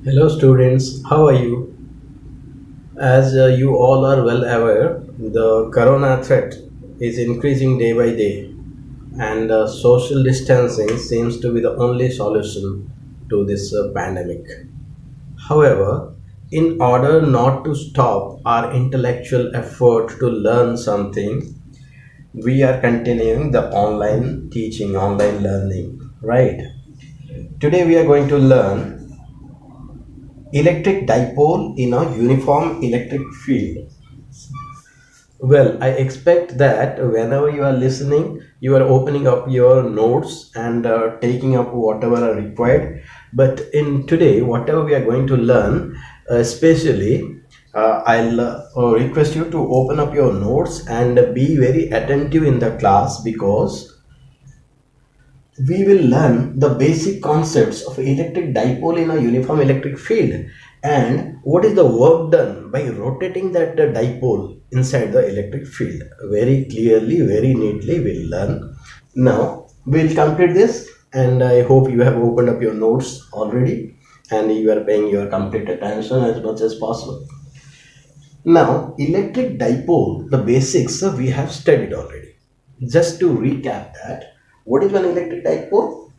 Hello students, how are you? As you all are well aware, the corona threat is increasing day by day, and social distancing seems to be the only solution to this pandemic. However, in order not to stop our intellectual effort to learn something, we are continuing the online teaching, online learning, right? Today we are going to learn electric dipole in a uniform electric field. Well, I expect that whenever you are listening, you are opening up your notes and taking up whatever are required. But in today, whatever we are going to learn, especially, I'll request you to open up your notes and be very attentive in the class, because we will learn the basic concepts of electric dipole in a uniform electric field, and what is the work done by rotating that dipole inside the electric field. Very clearly, very neatly we'll learn. Now we'll complete this, and I hope you have opened up your notes already and you are paying your complete attention as much as possible. Now, electric dipole, the basics we have studied already. Just to recap that, what is an electric dipole?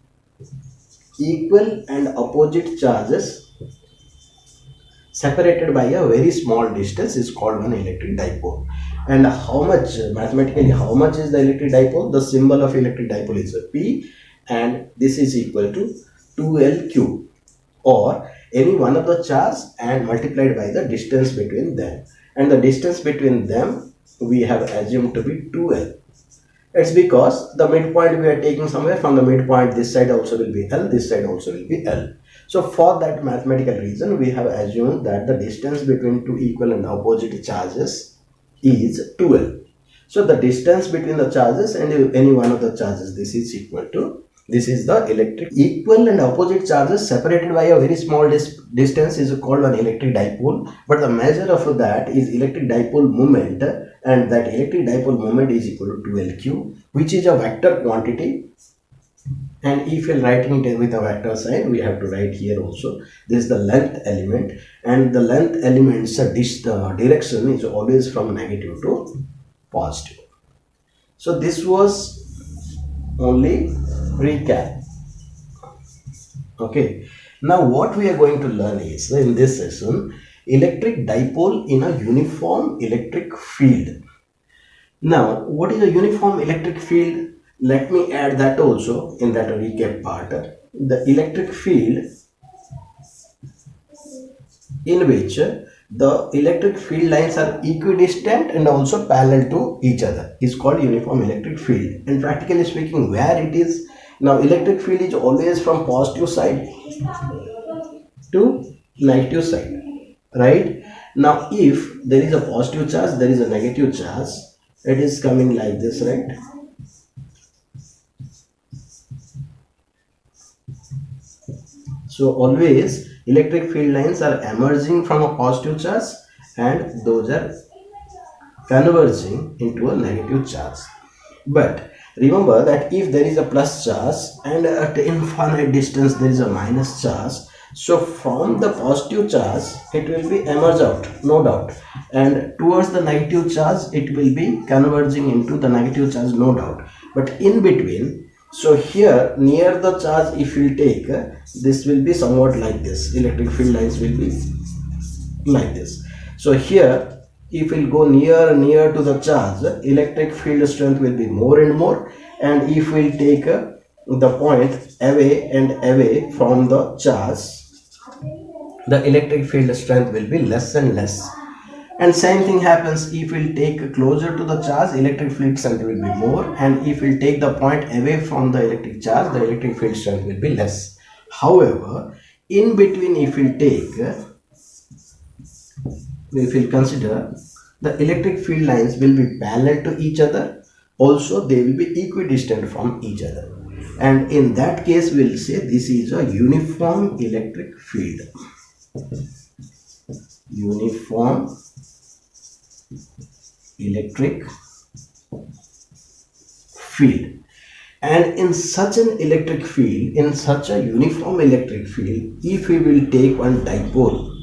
Equal and opposite charges separated by a very small distance is called an electric dipole. And how much, mathematically, how much is the electric dipole? The symbol of electric dipole is a P, and this is equal to 2L cube, or any one of the charge and multiplied by the distance between them. And the distance between them we have assumed to be 2L. It's because the midpoint we are taking somewhere from the midpoint, this side also will be L, this side also will be L. So for that mathematical reason, we have assumed that the distance between two equal and opposite charges is 2L. So the distance between the charges and any one of the charges, this is equal to, this is the electric. Equal and opposite charges separated by a very small distance is called an electric dipole, but the measure of that is electric dipole moment, and that electric dipole moment is equal to 2L cube, which is a vector quantity. And if you're writing it with a vector sign, we have to write here also, this is the length element, and the length element's direction is always from negative to positive. So this was only recap. Okay, now what we are going to learn is, in this session, electric dipole in a uniform electric field. Now, what is a uniform electric field? Let me add that also in that recap part. The electric field in which the electric field lines are equidistant and also parallel to each other is called uniform electric field. And practically speaking, where it is, now electric field is always from positive side to negative side, right? Now if there is a positive charge, there is a negative charge, it is coming like this, right? So always electric field lines are emerging from a positive charge and those are converging into a negative charge. But remember that if there is a plus charge and at infinite distance there is a minus charge, so from the positive charge it will be emerge out, no doubt, and towards the negative charge it will be converging into the negative charge, no doubt. But in between, so here near the charge, if you take this will be somewhat like this, electric field lines will be like this. So here if we'll go near to the charge, electric field strength will be more and more, and if we'll take the point away and away from the charge, the electric field strength will be less and less. And same thing happens if we'll take closer to the charge, electric field strength will be more, and if we'll take the point away from the electric charge, the electric field strength will be less. However, in between, if we'll take, if we'll consider, the electric field lines will be parallel to each other, also they will be equidistant from each other, and in that case we'll say this is a uniform electric field. Uniform electric field. And in such an electric field, in such a uniform electric field, if we will take one dipole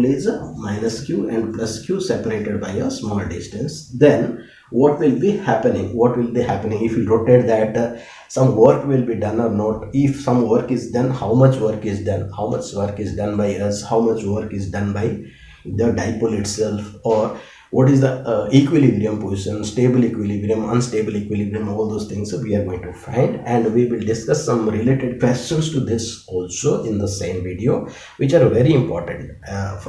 is a minus q and plus q separated by a small distance, then what will be happening? What will be happening if we rotate that? Some work will be done or not? If some work is done, how much work is done? How much work is done by us? How much work is done by the dipole itself? Or what is the equilibrium position, stable equilibrium, unstable equilibrium? All those things we are going to find, and we will discuss some related questions to this also in the same video, which are very important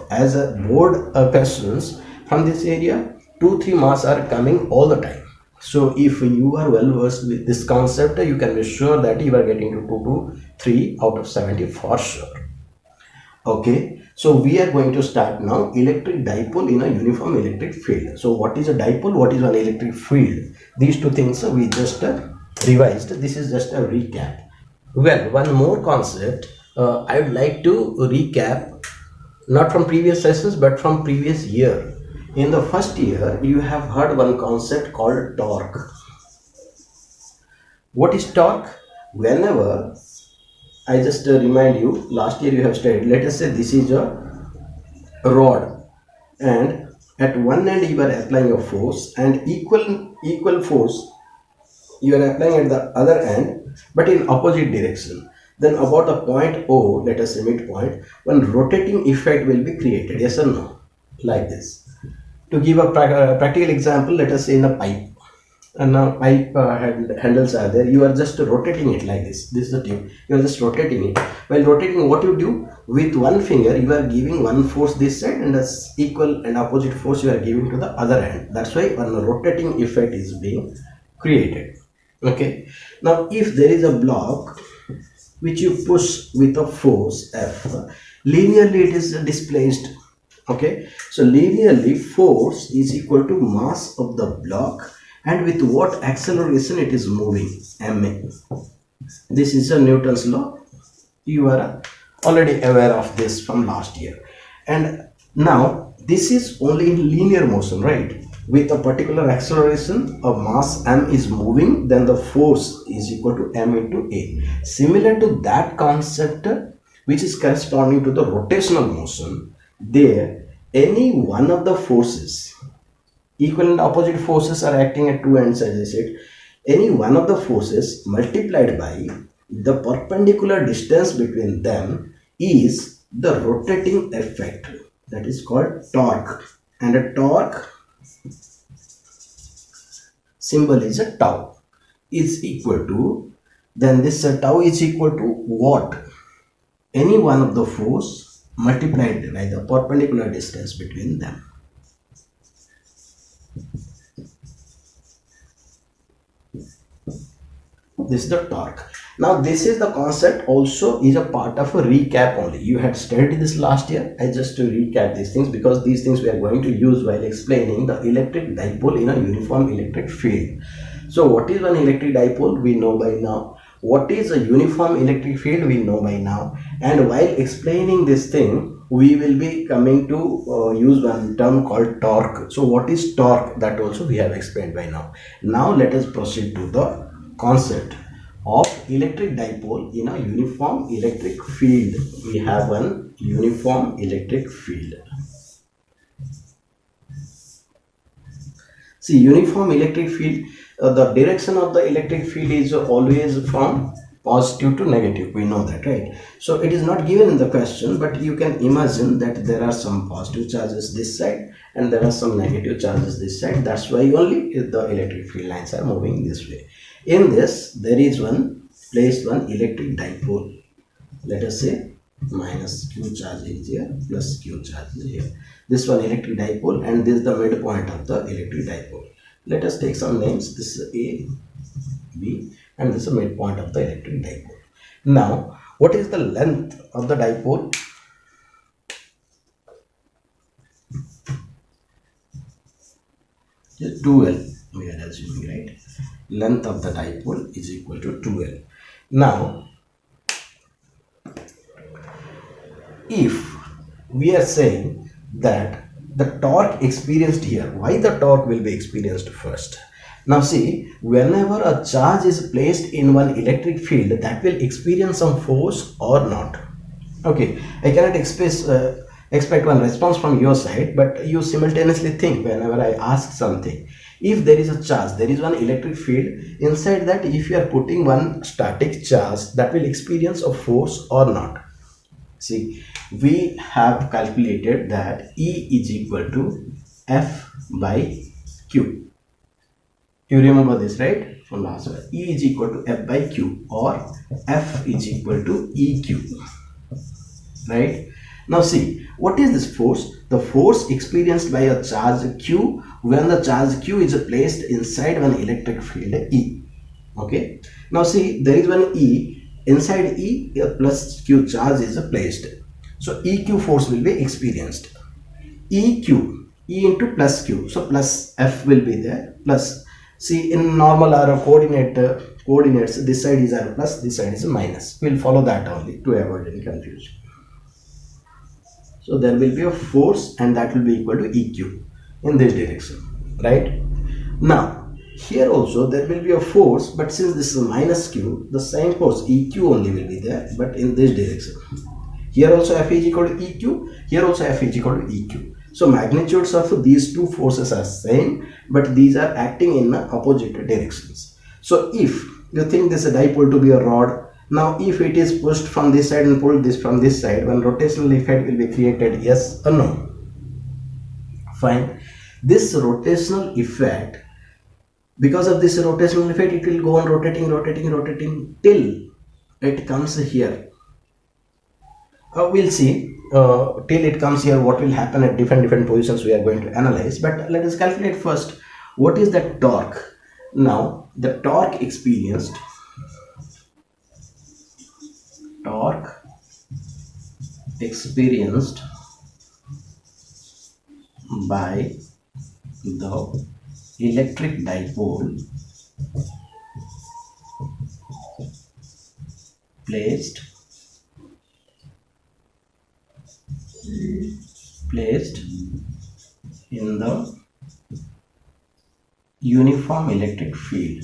as a board questions from this area. 2-3 marks are coming all the time. So if you are well versed with this concept, you can be sure that you are getting to 2 to 3 out of 70 for sure. Okay, so we are going to start now electric dipole in a uniform electric field. So what is a dipole? What is an electric field? These two things we just revised. This is just a recap. Well, one more concept I would like to recap, not from previous sessions but from previous year. In the first year, you have heard one concept called torque. What is torque? Whenever, I just remind you, last year you have studied, let us say this is a rod, and at one end you are applying a force, and equal force you are applying at the other end but in opposite direction. Then about the point O, let us say midpoint, one rotating effect will be created, yes or no? Like this. To give a practical example, let us say in a pipe, and now pipe handles are there. You are just rotating it like this. This is the tube. You are just rotating it. While rotating, what you do with one finger, you are giving one force this side, and as equal and opposite force you are giving to the other end. That's why one rotating effect is being created. Okay. Now, if there is a block which you push with a force F, linearly it is displaced. Okay, so linearly force is equal to mass of the block and with what acceleration it is moving, ma. This is a Newton's law. You are already aware of this from last year. And now this is only in linear motion, right? With a particular acceleration of mass m is moving, then the force is equal to m into a. Similar to that concept, which is corresponding to the rotational motion, there any one of the forces, equal and opposite forces are acting at two ends, as I said, any one of the forces multiplied by the perpendicular distance between them is the rotating effect. That is called torque, and a torque symbol is a tau, is equal to, then this tau is equal to what? Any one of the force multiplied by the perpendicular distance between them. This is the torque. Now this is the concept, also is a part of a recap only. You had studied this last year. I just to recap these things because these things we are going to use while explaining the electric dipole in a uniform electric field. So what is an electric dipole? We know by now. What is a uniform electric field? We know by now. And while explaining this thing, we will be coming to use one term called torque. So what is torque? That also we have explained by now. Now let us proceed to the concept of electric dipole in a uniform electric field. We have one uniform electric field. See, uniform electric field, the direction of the electric field is always from positive to negative. We know that, right? So it is not given in the question, but you can imagine that there are some positive charges this side and there are some negative charges this side. That's why only the electric field lines are moving this way. In this, there is placed one electric dipole. Let us say minus q charge is here, plus q charge is here. This one electric dipole, and this is the midpoint of the electric dipole. Let us take some names. This is A, B, and this is the midpoint of the electric dipole. Now, what is the length of the dipole? Just 2L, we are assuming, right? Length of the dipole is equal to 2L. Now, if we are saying that the torque experienced here, why the torque will be experienced first? Now see, whenever a charge is placed in one electric field, that will experience some force or not. Okay, I cannot expect one response from your side, but you simultaneously think whenever I ask something. If there is a charge, there is one electric field, inside that if you are putting one static charge, that will experience a force or not. See, we have calculated that E is equal to F by Q. You remember this, right? From last one. E is equal to F by Q, or F is equal to EQ. Right? Now see, what is this force? The force experienced by a charge Q when the charge Q is placed inside one electric field E. Okay. Now see, there is one E. Inside E, a plus Q charge is placed. So EQ force will be experienced. EQ, E into plus Q. So plus F will be there. Plus, see, in normal arrow coordinates, this side is a plus, this side is a minus. We'll follow that only to avoid any confusion. So there will be a force, and that will be equal to EQ in this direction, right? Now here also there will be a force, but since this is a minus Q, the same force EQ only will be there, but in this direction. Here also F is equal to EQ, here also F is equal to EQ. So magnitudes of these two forces are same, but these are acting in opposite directions. So if you think this is a dipole to be a rod, now if it is pushed from this side and pulled this from this side, one rotational effect will be created, yes or no? Fine. This rotational effect, because of this rotational effect, it will go on rotating till it comes here. We'll see till it comes here what will happen at different positions we are going to analyze, but let us calculate first what is the torque. Now the torque experienced by the electric dipole placed in the uniform electric field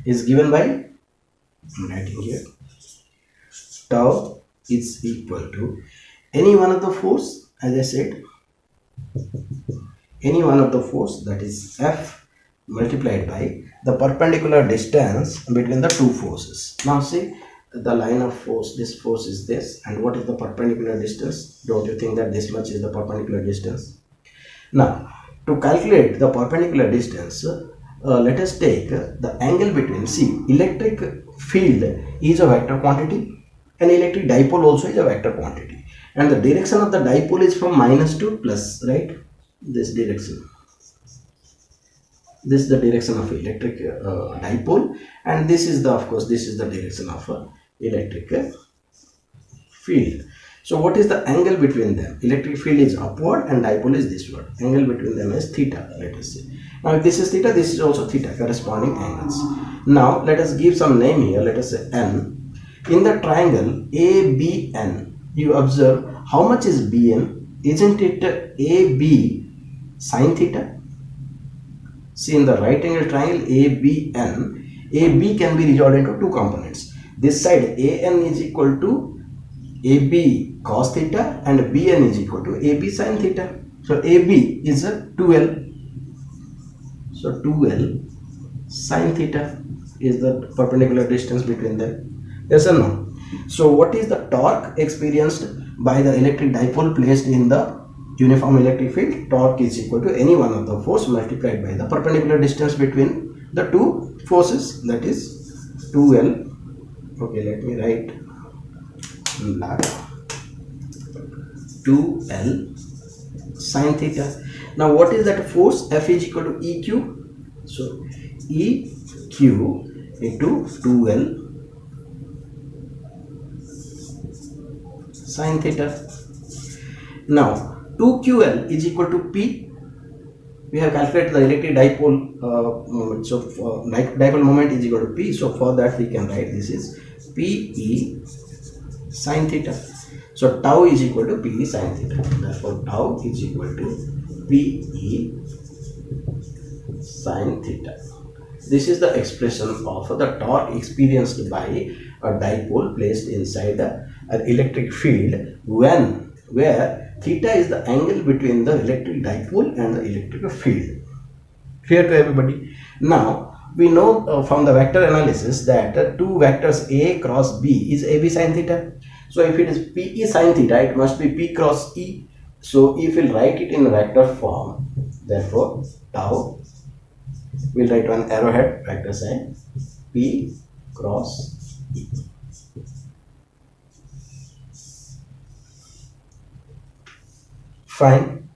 is given by, I'm writing here, tau is equal to any one of the force, as I said, any one of the force, that is F multiplied by the perpendicular distance between the two forces. Now see, the line of force, this force is this, and what is the perpendicular distance? Don't you think that this much is the perpendicular distance? Now to calculate the perpendicular distance, let us take the angle between, see, electric field is a vector quantity and electric dipole also is a vector quantity, and the direction of the dipole is from minus to plus, right? This direction, this is the direction of electric dipole, and this is the, of course, this is the direction of electric field. So what is the angle between them? Electric field is upward and dipole is this one. Angle between them is theta, let us say. Now if this is theta, this is also theta, corresponding angles. Now let us give some name here, let us say n. In the triangle ABN, you observe how much is BN? Isn't it AB sin theta? See, in the right angle triangle ABN, AB can be resolved into two components. This side AN is equal to AB cos theta and BN is equal to AB sin theta. So AB is a 2L. So 2L sin theta is the perpendicular distance between them. Yes or no? So what is the torque experienced by the electric dipole placed in the uniform electric field? Torque is equal to any one of the force multiplied by the perpendicular distance between the two forces, that is 2L. Okay, let me write in black, 2L sin theta. Now what is that force? F is equal to EQ. So EQ into 2L sin theta. Now 2QL is equal to P. We have calculated the electric dipole moment. So dipole moment is equal to P. So for that we can write this is PE sin theta. So tau is equal to PE sin theta. Therefore tau is equal to PE sin theta. This is the expression of the torque experienced by a dipole placed inside an electric field where theta is the angle between the electric dipole and the electric field. Clear to everybody? Now we know from the vector analysis that two vectors A cross B is AB sin theta. So if it is PE sin theta, it must be P cross E. So if we'll write it in vector form, therefore tau, we'll write one arrowhead vector sign P cross E. Fine.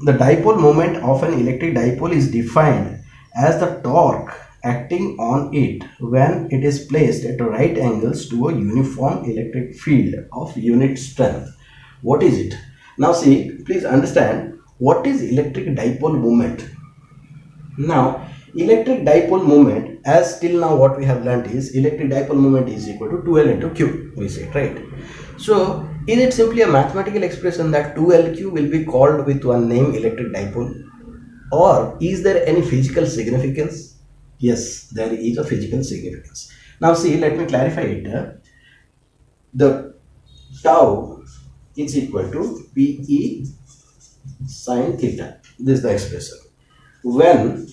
The dipole moment of an electric dipole is defined as the torque acting on it when it is placed at right angles to a uniform electric field of unit strength. What is it? Now see, please understand what is electric dipole moment. Now electric dipole moment, as till now what we have learnt is electric dipole moment is equal to 2L into Q, we say, right? So is it simply a mathematical expression that 2LQ will be called with one name electric dipole, or is there any physical significance? Yes, there is a physical significance. Now see, let me clarify it. The tau is equal to PE sin theta. This is the expression. When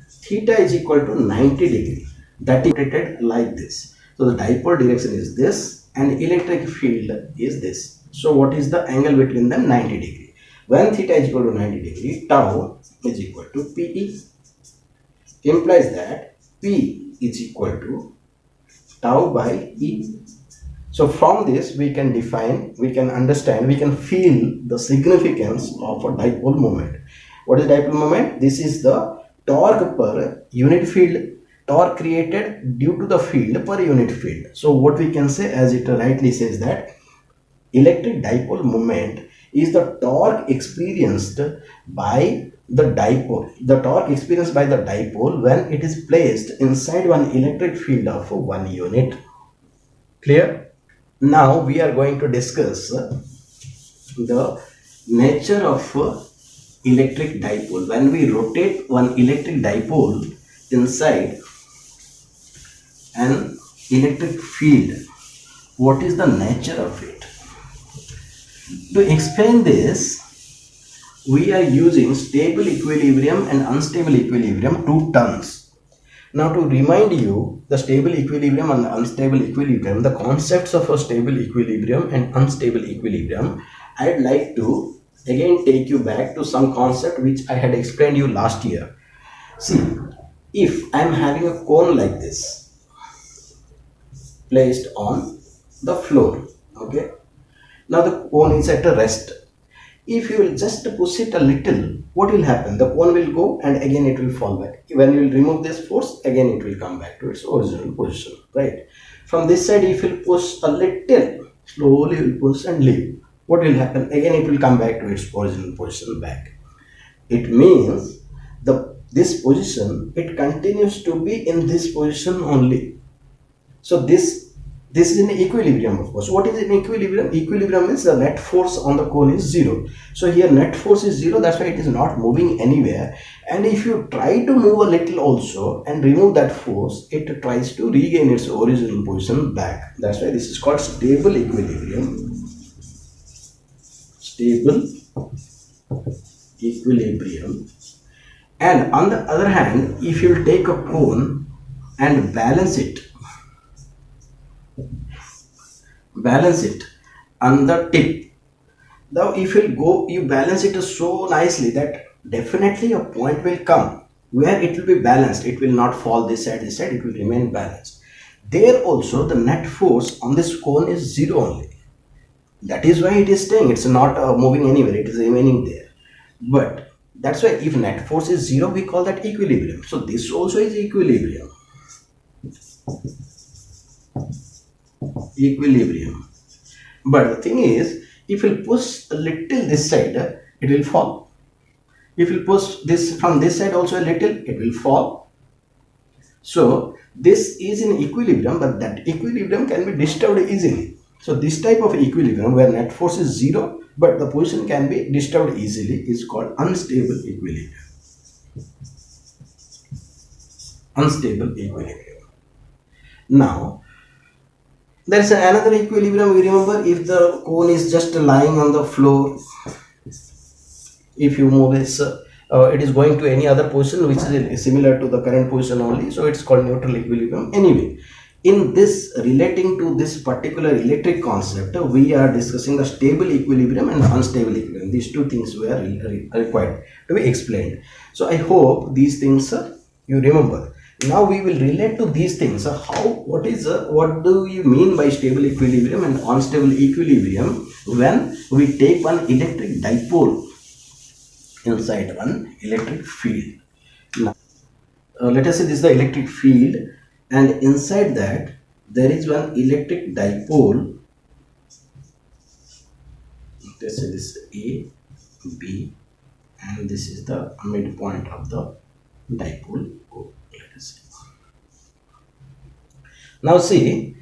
theta is equal to 90 degree, that is rotated like this. So the dipole direction is this and electric field is this. So what is the angle between them? 90 degree. When theta is equal to 90 degree, tau is equal to PE. Implies that P is equal to tau by E. So from this we can define, we can understand, we can feel the significance of a dipole moment. What is dipole moment? This is the torque per unit field, torque created due to the field per unit field. So what we can say, as it rightly says, that electric dipole moment is the torque experienced by the dipole, when it is placed inside one electric field of one unit. Clear? Now we are going to discuss the nature of electric dipole. When we rotate one electric dipole inside an electric field, what is the nature of it? To explain this, we are using stable equilibrium and unstable equilibrium, two terms. Now to remind you the stable equilibrium and unstable equilibrium, the concepts of a stable equilibrium and unstable equilibrium, I'd like to again take you back to some concept which I had explained you last year. See, if I am having a cone like this placed on the floor, okay, now the cone is at a rest. If you will just push it a little, what will happen? The cone will go and again it will fall back. When you will remove this force, again it will come back to its original position, right? From this side, if you push a little, slowly you will push and leave. What will happen? Again it will come back to its original position back. It means this position, it continues to be in this position only. So this is in equilibrium, of course. What is in equilibrium? Equilibrium means the net force on the cone is 0. So here net force is 0, that's why it is not moving anywhere. And if you try to move a little also and remove that force, it tries to regain its original position back. That's why this is called stable equilibrium. Stable equilibrium. And on the other hand, if you take a cone and balance it on the tip, now if you balance it so nicely that definitely a point will come where it will be balanced. It will not fall this side, it will remain balanced. There also the net force on this cone is 0 only. That is why it is staying, it's not moving anywhere, it is remaining there. But that's why if net force is 0, we call that equilibrium. So this also is equilibrium. But the thing is, if you push a little this side, it will fall. If you push this from this side also a little, it will fall. So this is in equilibrium, but that equilibrium can be disturbed easily. So this type of equilibrium where net force is zero but the position can be disturbed easily is called unstable equilibrium. Unstable equilibrium. Now there is another equilibrium. We remember if the cone is just lying on the floor, if you move this, it is going to any other position which is similar to the current position only, so it's called neutral equilibrium. Anyway, in this relating to this particular electric concept, we are discussing the stable equilibrium and unstable equilibrium. These two things were required to be explained. So I hope these things you remember. Now we will relate to these things. What do you mean by stable equilibrium and unstable equilibrium when we take one electric dipole inside one electric field. Now, let us say this is the electric field, and inside that there is one electric dipole. Let's say this is A, B, and this is the midpoint of the dipole O. Let us see. Now see,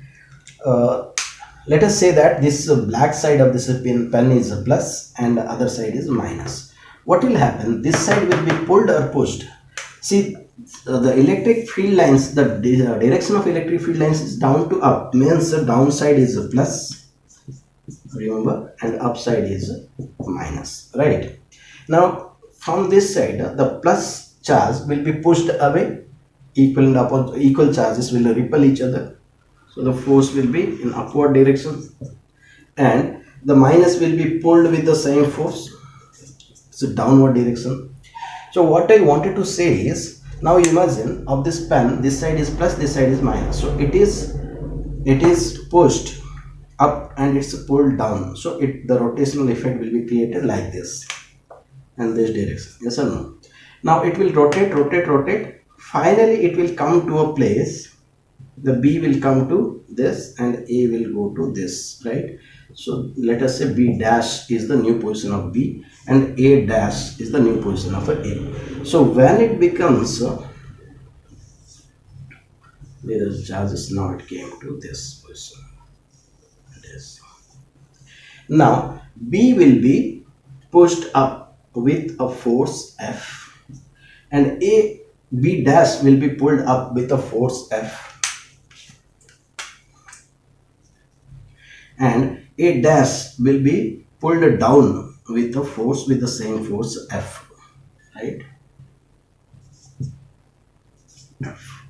let us say that this black side of this pen is a plus and the other side is minus. What will happen? This side will be pulled or pushed. See, the electric field lines, the direction of electric field lines is down to up, means the downside is a plus, remember, and upside is a minus, right? Now from this side the plus charge will be pushed away. Equal charges will repel each other, so the force will be in upward direction, and the minus will be pulled with the same force, so downward direction. So what I wanted to say is, now imagine of this pen, this side is plus, this side is minus, so it is pushed up and it's pulled down, so the rotational effect will be created like this and this direction, yes or no? Now it will rotate. Finally it will come to a place, the B will come to this and A will go to this, right? So let us say B dash is the new position of B and A dash is the new position of A. So when it becomes there is charges, now it came to this position. Now B will be pushed up with a force F and B dash will be pulled up with a force F, and A dash will be pulled down with a force with the same force F, right? F.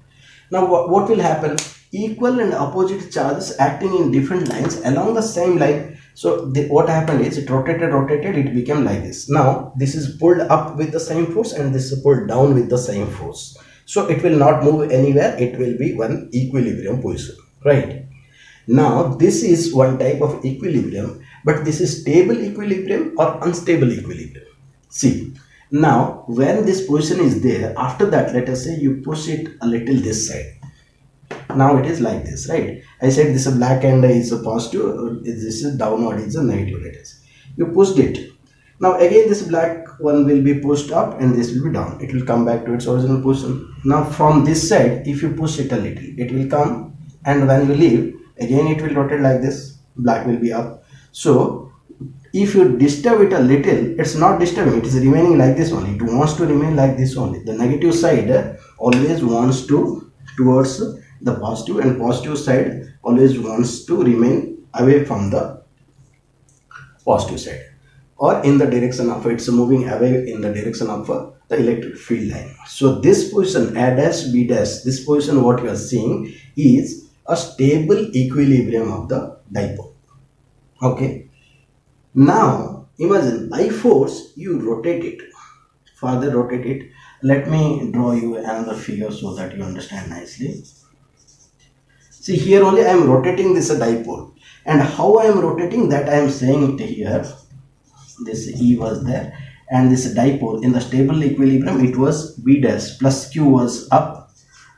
Now what will happen? Equal and opposite charges acting in different lines along the same line. So what happened is it rotated, it became like this. Now this is pulled up with the same force and this is pulled down with the same force. So it will not move anywhere, it will be one equilibrium position, right? Now this is one type of equilibrium, but this is stable equilibrium or unstable equilibrium. See, now when this position is there, after that let us say you push it a little this side. Now it is like this, right? I said this is black and is a positive, this is downward, is a negative. Let us say you pushed it. Now again this black one will be pushed up and this will be down. It will come back to its original position. Now from this side, if you push it a little, it will come, and when you leave, again it will rotate like this. Black will be up. So if you disturb it a little, it's not disturbing, it is remaining like this only. It wants to remain like this only. The negative side always wants to towards the positive, and positive side always wants to remain away from the positive side, or in the direction of it's moving away in the direction of the electric field line. So this position A dash B dash, this position what you are seeing is a stable equilibrium of the dipole. Okay, now imagine by force you rotate it, further rotate it. Let me draw you another figure so that you understand nicely. See, here only I am rotating this dipole, and how I am rotating that I am saying it here. This E was there, and this dipole in the stable equilibrium, it was B dash plus Q was up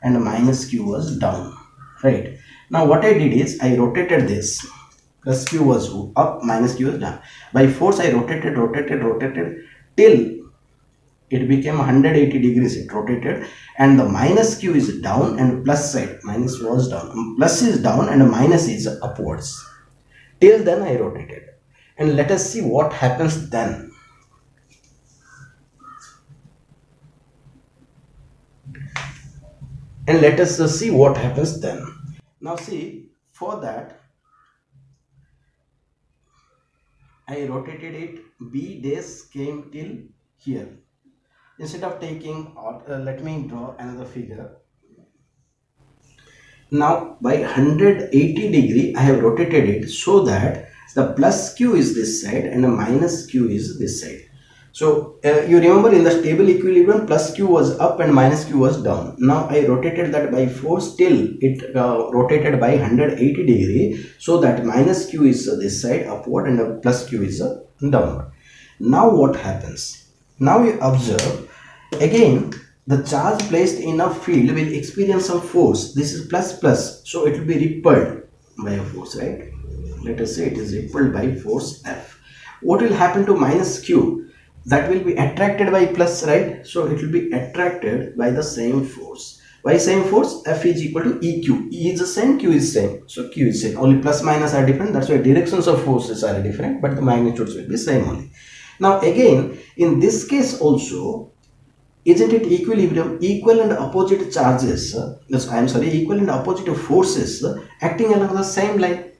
and minus Q was down, right? Now what I did is I rotated this, plus Q was up, minus Q was down. By force I rotated till it became 180 degrees, it rotated, and the minus Q is down and plus side, minus was down, plus is down and minus is upwards. Till then I rotated, and let us see what happens then. And let us see what happens then. Now see, for that I rotated it, B days came till here. Instead of taking, let me draw another figure. Now by 180 degree I have rotated it so that the plus q is this side and the minus q is this side. So you remember in the stable equilibrium plus q was up and minus q was down. Now I rotated that by force till it rotated by 180 degree so that minus q is this side upward and the plus q is downward. Now what happens? Now you observe again the charge placed in a field will experience some force. This is plus plus, so it will be repelled by a force, right? Let us say it is repelled by force F. What will happen to minus q? That will be attracted by plus, right? So it will be attracted by the same force. By same force, F is equal to EQ. E is the same, Q is same. So Q is same. Only plus minus are different. That's why directions of forces are different, but the magnitudes will be same only. Now again, in this case also, isn't it equilibrium? Equal and opposite charges, equal and opposite forces acting along the same line.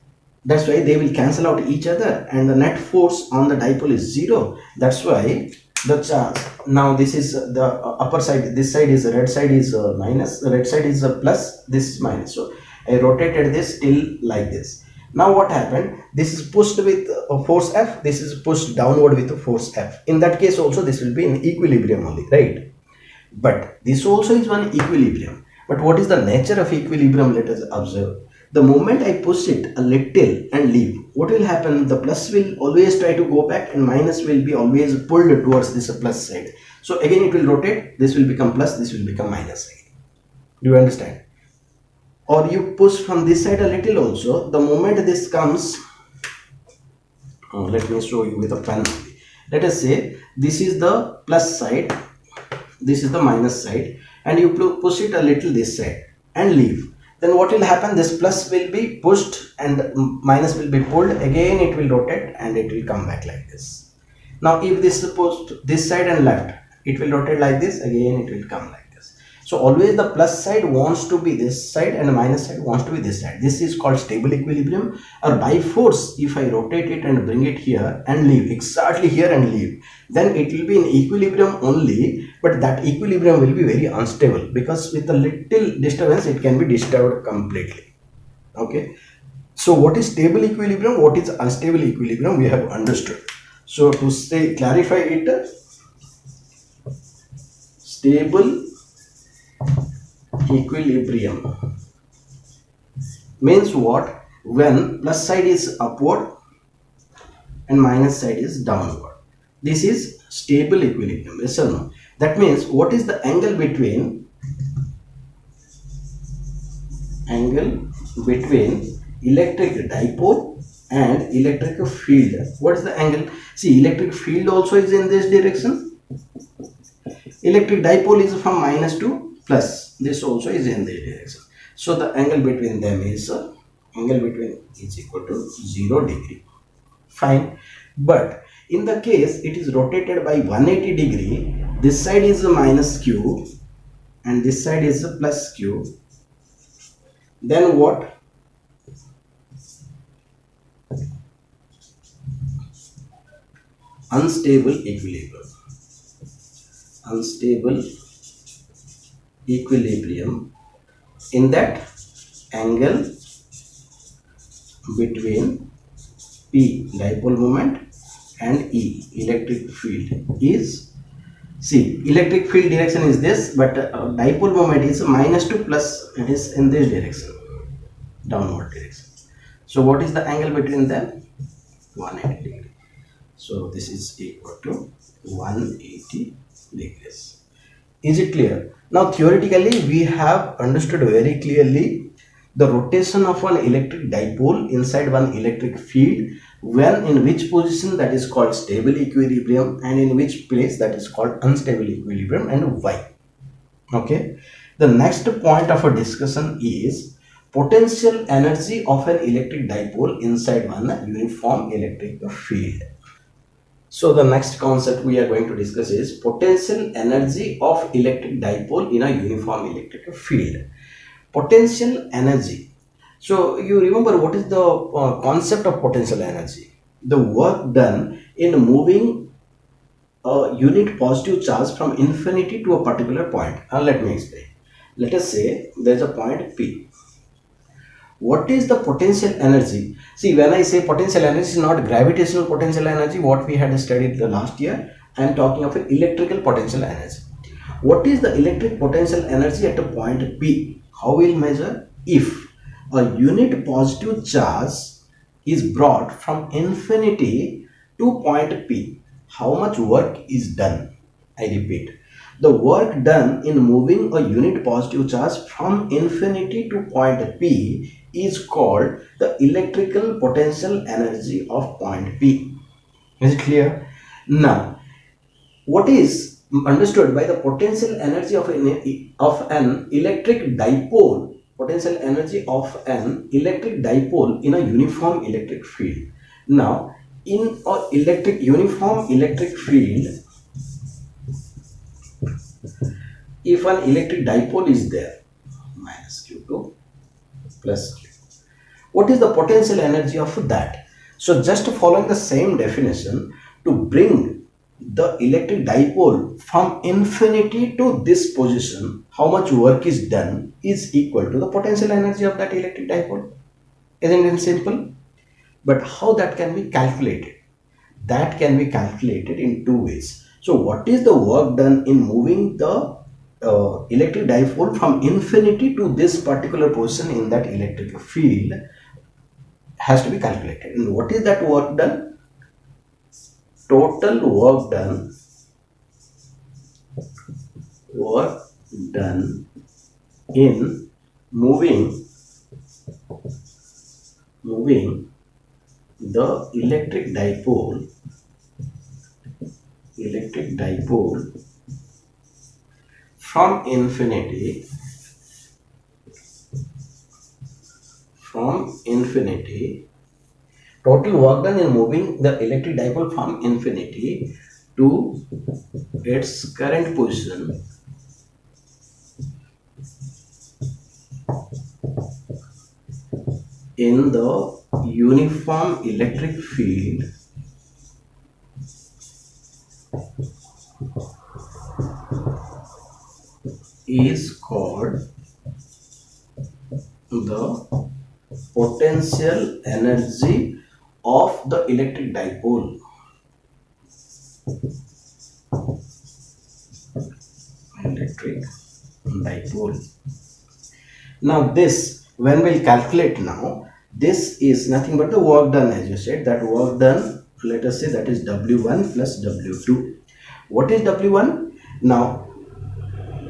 That's why they will cancel out each other and the net force on the dipole is 0. That's why the charge, now this is the upper side, this side is red side is minus, the red side is plus, this is minus. So I rotated this till like this. Now what happened? This is pushed with force F, this is pushed downward with force F. In that case also this will be in equilibrium only, right? But this also is one equilibrium. But what is the nature of equilibrium? Let us observe. The moment I push it a little and leave, what will happen? The plus will always try to go back and minus will be always pulled towards this plus side. So again it will rotate, this will become plus, this will become minus side. Do you understand? Or you push from this side a little also, the moment this comes, let me show you with a pen. Let us say this is the plus side, this is the minus side, and you push it a little this side and leave. Then what will happen? This plus will be pushed and minus will be pulled. Again it will rotate and it will come back like this. Now if this is pushed this side and left, it will rotate like this. Again it will come like this. So always the plus side wants to be this side and the minus side wants to be this side. This is called stable equilibrium. Or by force, if I rotate it and bring it here and leave, exactly here and leave, then it will be in equilibrium only, but that equilibrium will be very unstable because with a little disturbance it can be disturbed completely. Okay, so what is stable equilibrium, what is unstable equilibrium, we have understood. So to say, clarify it, stable equilibrium means what? When plus side is upward and minus side is downward. This is stable equilibrium, yes or no? That means what is the angle between electric dipole and electric field? What is the angle? See, electric field also is in this direction. Electric dipole is from minus to plus. This also is in this direction. So the angle between them is equal to 0 degree. Fine. But in the case it is rotated by 180 degree, this side is a minus q and this side is a plus q, then what? Unstable equilibrium. Unstable equilibrium. In that, angle between P dipole moment and E electric field is, see, electric field direction is this, but dipole moment is minus to plus, it is in this direction, downward direction. So what is the angle between them? 180 degree. So this is equal to 180 degrees. Is it clear? Now theoretically we have understood very clearly the rotation of one electric dipole inside one electric field, when in which position, that is called stable equilibrium, and in which place, that is called unstable equilibrium, and why. Okay, the next point of a discussion is potential energy of an electric dipole inside one uniform electric field. So the next concept we are going to discuss is potential energy of electric dipole in a uniform electric field. Potential energy. So you remember what is the concept of potential energy? The work done in moving a unit positive charge from infinity to a particular point. Let me explain. Let us say there is a point P. What is the potential energy? See, when I say potential energy, is not gravitational potential energy, what we had studied the last year. I am talking of electrical potential energy. What is the electric potential energy at a point P? How will measure? If a unit positive charge is brought from infinity to point P, how much work is done? I repeat, the work done in moving a unit positive charge from infinity to point P is called the electrical potential energy of point P. Is it clear? Now, what is understood by the potential energy of an electric dipole? Potential energy of an electric dipole in a uniform electric field. Now, in a uniform electric field, if an electric dipole is there, minus Q2 plus Q, what is the potential energy of that? So just following the same definition, to bring the electric dipole from infinity to this position, how much work is done is equal to the potential energy of that electric dipole. Isn't it simple? But how that can be calculated? That can be calculated in two ways. So what is the work done in moving the electric dipole from infinity to this particular position in that electric field has to be calculated. And what is that work done? Total work done in moving the electric dipole from infinity total work done in moving the electric dipole from infinity to its current position in the uniform electric field is called the potential energy of the electric dipole. Now this, when we'll calculate now, this is nothing but the work done, as you said. That work done, let us say that is W1 plus W2. What is W1? Now,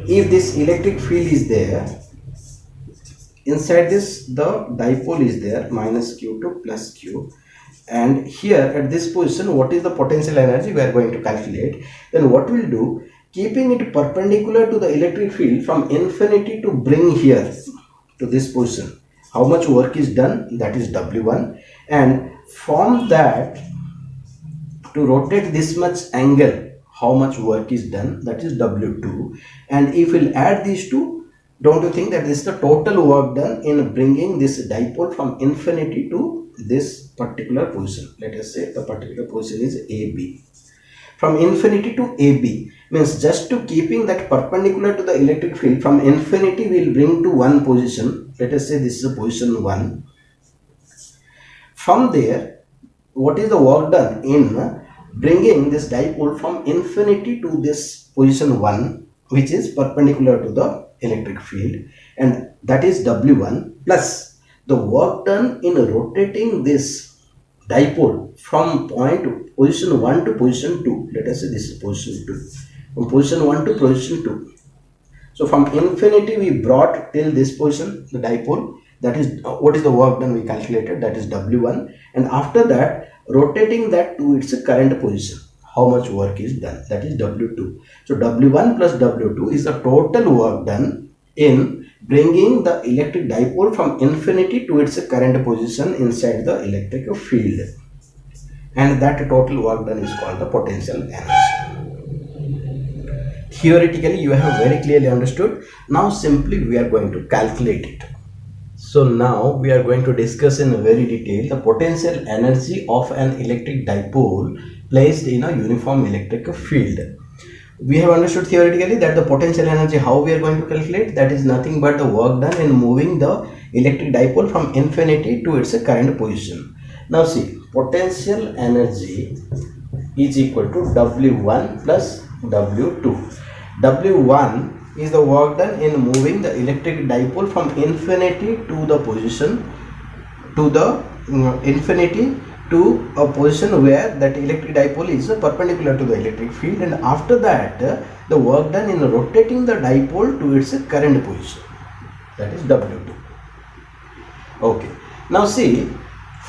if this electric field is there, inside this the dipole is there, minus Q2 plus Q, and here at this position, what is the potential energy we are going to calculate? Then what we'll do, keeping it perpendicular to the electric field from infinity to bring here to this position, how much work is done? That is W1, and from that to rotate this much angle, how much work is done? That is W2, and if we'll add these two, don't you think that this is the total work done in bringing this dipole from infinity to this particular position? Let us say the particular position is AB. From infinity to AB means just to keeping that perpendicular to the electric field from infinity we will bring to one position. Let us say this is a position 1. From there, what is the work done in bringing this dipole from infinity to this position 1, which is perpendicular to the electric field, and that is W1, plus the work done in rotating this dipole from position 1 to position 2. Let us say this is position 2, from position 1 to position 2. So from infinity we brought till this position the dipole. That is what is the work done we calculated, that is W1, and after that rotating that to its current position, how much work is done? That is W2. So W1 plus W2 is the total work done in bringing the electric dipole from infinity to its current position inside the electric field, and that total work done is called the potential energy. Theoretically you have very clearly understood. Now simply we are going to calculate it. So now we are going to discuss in very detail the potential energy of an electric dipole placed in a uniform electric field. We have understood theoretically that the potential energy, how we are going to calculate, that is nothing but the work done in moving the electric dipole from infinity to its current position. Now see, potential energy is equal to W1 plus W2. W1 is the work done in moving the electric dipole from infinity to the position to the infinity to a position where that electric dipole is perpendicular to the electric field, and after that the work done in rotating the dipole to its current position, that is W2. Okay, now see,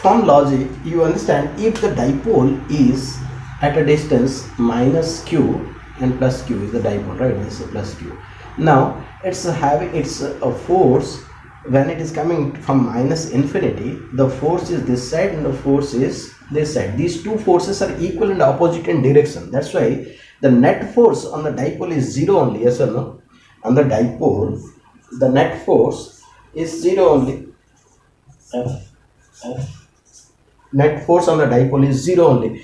from logic you understand, if the dipole is at a distance minus q and plus q is the dipole, right? This is plus q. Now it's having its a force when it is coming from minus infinity. The force is this side and the force is this side. These two forces are equal and opposite in direction. That's why the net force on the dipole is zero only. Yes or no? On the dipole the net force is zero only. Net force on the dipole is zero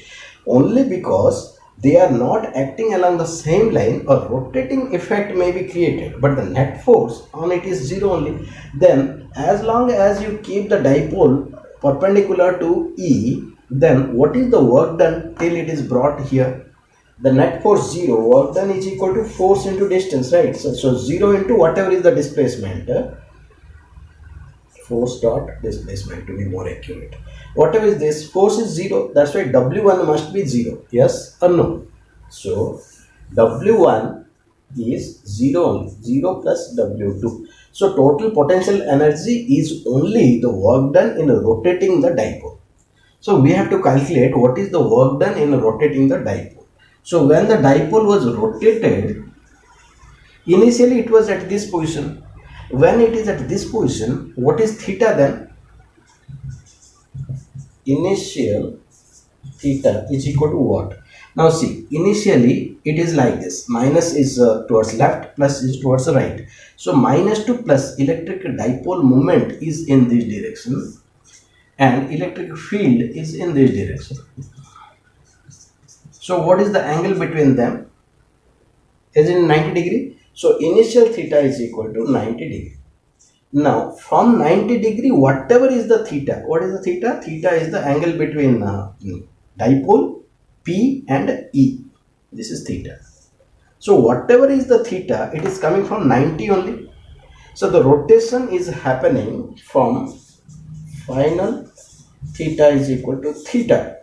only because they are not acting along the same line. A rotating effect may be created, but the net force on it is zero only. Then as long as you keep the dipole perpendicular to E, then what is the work done till it is brought here? The net force 0, work done is equal to force into distance, right? So 0 into whatever is the displacement, force dot displacement to be more accurate. Whatever is this, force is 0, that's why W1 must be 0, yes or no? So W1 is 0 only, 0 plus W2. So total potential energy is only the work done in rotating the dipole. So we have to calculate what is the work done in rotating the dipole. So when the dipole was rotated, initially it was at this position. When it is at this position, what is theta then? Initial theta is equal to what? Now see, initially it is like this, minus is towards left, plus is towards the right. So minus to plus, electric dipole moment is in this direction and electric field is in this direction. So what is the angle between them? Is it 90 degree? So initial theta is equal to 90 degree. Now from 90 degree, whatever is the theta, what is the theta? Theta is the angle between dipole P and E. This is theta. So whatever is the theta, it is coming from 90 only. So the rotation is happening from final theta is equal to theta.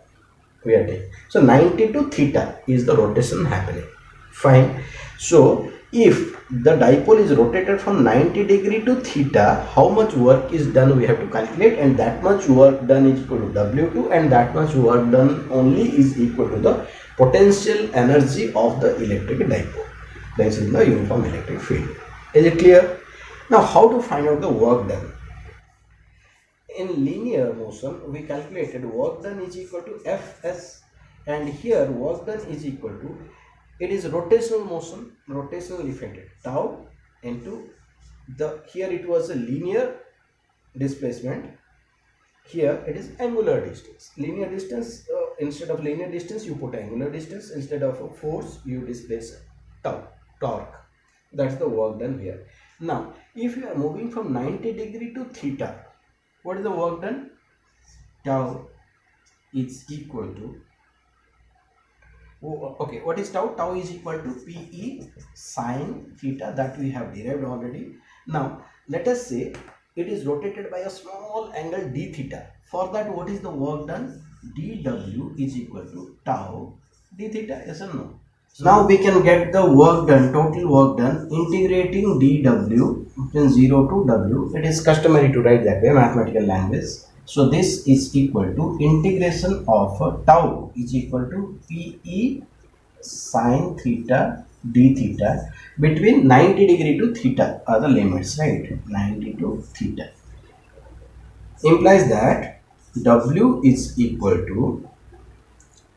We are taking. So 90 to theta is the rotation happening. Fine. So if the dipole is rotated from 90 degree to theta, how much work is done we have to calculate, and that much work done is equal to W2, and that much work done only is equal to the potential energy of the electric dipole placed in the uniform electric field. Is it clear? Now how to find out the work done? In linear motion we calculated work done is equal to Fs, and here work done is equal to, it is rotational motion, rotational effect, tau into the, here it was a linear displacement, here it is angular distance. Linear distance, instead of linear distance you put angular distance, instead of a force you displace tau, torque. That's the work done here. Now if you are moving from 90 degree to theta, what is the work done? Tau is equal to, okay, what is tau? Tau is equal to Pe sine theta, that we have derived already. Now let us say it is rotated by a small angle d theta. For that, what is the work done? dw is equal to tau d theta, yes or no? So now we can get the work done, total work done, integrating dw between 0 to w. It is customary to write that way, mathematical language. So this is equal to integration of tau is equal to Pe sine theta d theta between 90 degree to theta are the limits, right? 90 to theta implies that W is equal to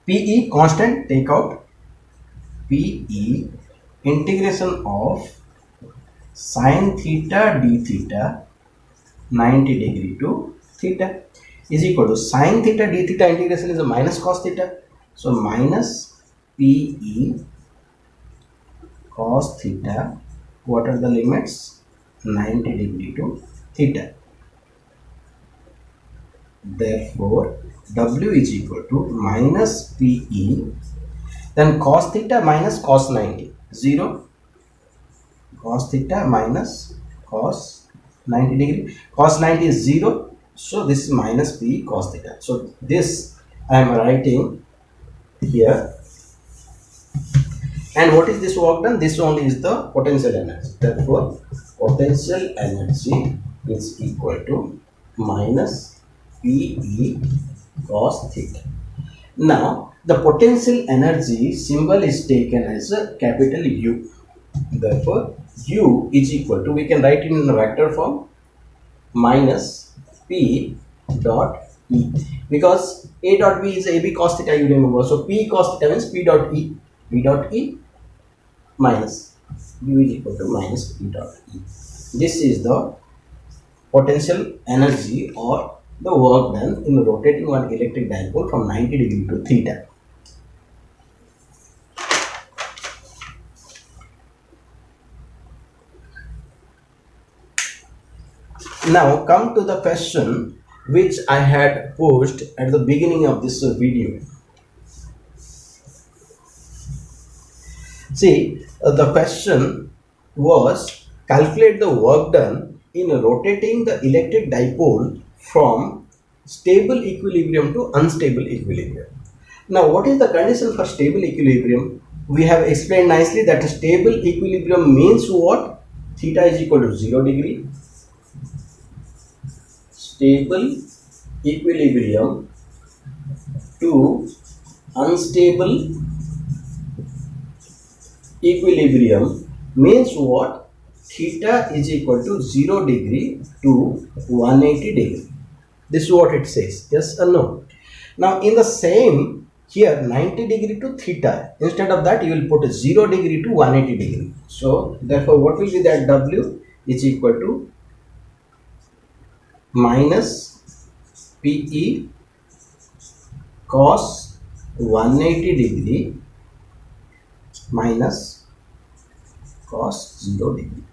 PE constant, take out PE integration of sin theta d theta 90 degree to theta is equal to sin theta d theta integration is a minus cos theta. So minus PE cos theta, what are the limits? 90 degree to theta. Therefore, W is equal to minus PE, then cos theta minus cos 90, 0. Cos theta minus cos 90 degree. Cos 90 is 0. So, this is minus PE cos theta. So, this I am writing here. And what is this work done? This only is the potential energy. Therefore, potential energy is equal to minus PE cos theta. Now, the potential energy symbol is taken as a capital U. Therefore, U is equal to, we can write it in vector form, minus P dot E. Because A dot B is AB cos theta, you remember. So, P cos theta means P dot E. P dot E minus U is equal to minus P dot E. This is the potential energy or the work done in rotating one electric dipole from 90 degree to theta. Now come to the question which I had posed at the beginning of this video. See, the question was calculate the work done in rotating the electric dipole from stable equilibrium to unstable equilibrium. Now, what is the condition for stable equilibrium? We have explained nicely that stable equilibrium means what? Theta is equal to 0 degree. Stable equilibrium to unstable equilibrium means what? Theta is equal to 0 degree to 180 degree. This is what it says. Yes or no? Now in the same here 90 degree to theta, instead of that you will put 0 degree to 180 degree. So therefore what will be that? W is equal to minus PE cos 180 degree minus cos 0 degree.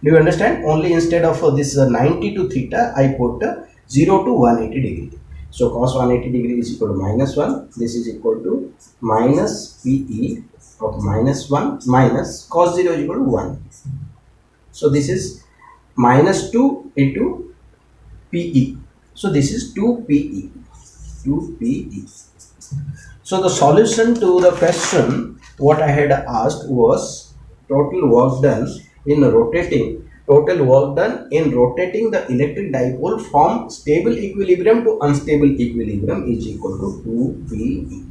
Do you understand? Only instead of this 90 to theta, I put 0 to 180 degree. So cos 180 degree is equal to minus 1. This is equal to minus PE of minus 1 minus cos 0 is equal to 1. So this is minus 2 into PE. So this is 2PE. 2PE. So the solution to the question what I had asked was total work done in rotating the electric dipole from stable equilibrium to unstable equilibrium is equal to 2PE.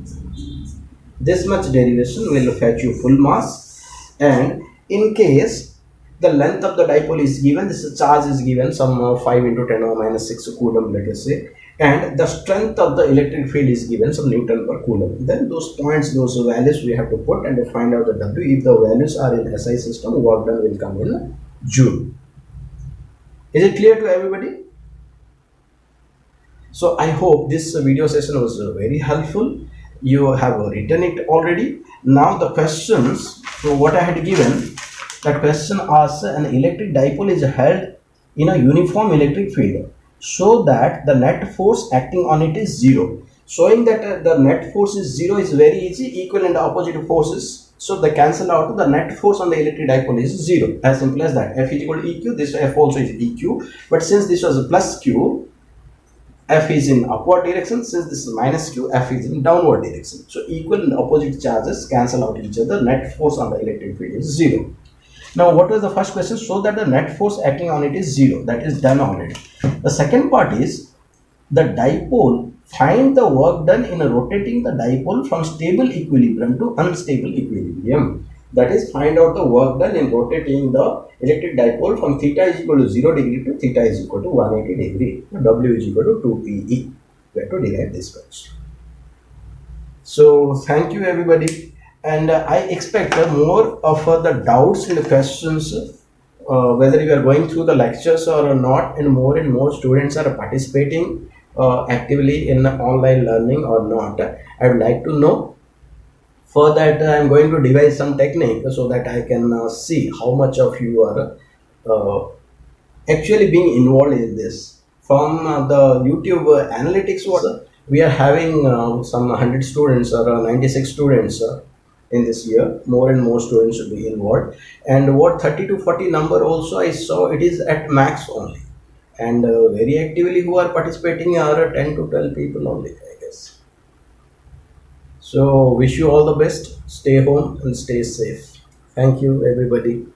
This much derivation will fetch you full mass, and in case the length of the dipole is given, this charge is given some 5 into 10 or minus 6 coulomb, let us say, and the strength of the electric field is given some Newton per coulomb. Then those points, those values we have to put and to find out the W. If the values are in SI system, work done will come in Joule. Is it clear to everybody? So I hope this video session was very helpful. You have written it already. Now the questions, so what I had given, that question asks an electric dipole is held in a uniform electric field so that the net force acting on it is 0. Showing that the net force is 0 is very easy. Equal and opposite forces, so they cancel out. The net force on the electric dipole is 0. As simple as that. F is equal to EQ. This F also is EQ. But since this was a plus Q, F is in upward direction. Since this is minus Q, F is in downward direction. So equal and opposite charges cancel out each other. Net force on the electric field is 0. Now what was the first question? So that the net force acting on it is 0. That is done already. The second part is the dipole. Find the work done in rotating the dipole from stable equilibrium to unstable equilibrium. That is, find out the work done in rotating the electric dipole from theta is equal to 0 degree to theta is equal to 180 degree. W is equal to 2PE. We have to derive this question. So thank you everybody, and I expect more of the doubts and questions, whether you are going through the lectures or not, and more students are participating actively in online learning or not. I would like to know. For that, I am going to devise some technique so that I can see how much of you are actually being involved in this. From the YouTube analytics, what we are having some 100 students or 96 students in this year. More and more students should be involved. And what 30 to 40 number also I saw, it is at max only. And very actively who are participating are 10 to 12 people only, I guess. So wish you all the best. Stay home and stay safe. Thank you everybody.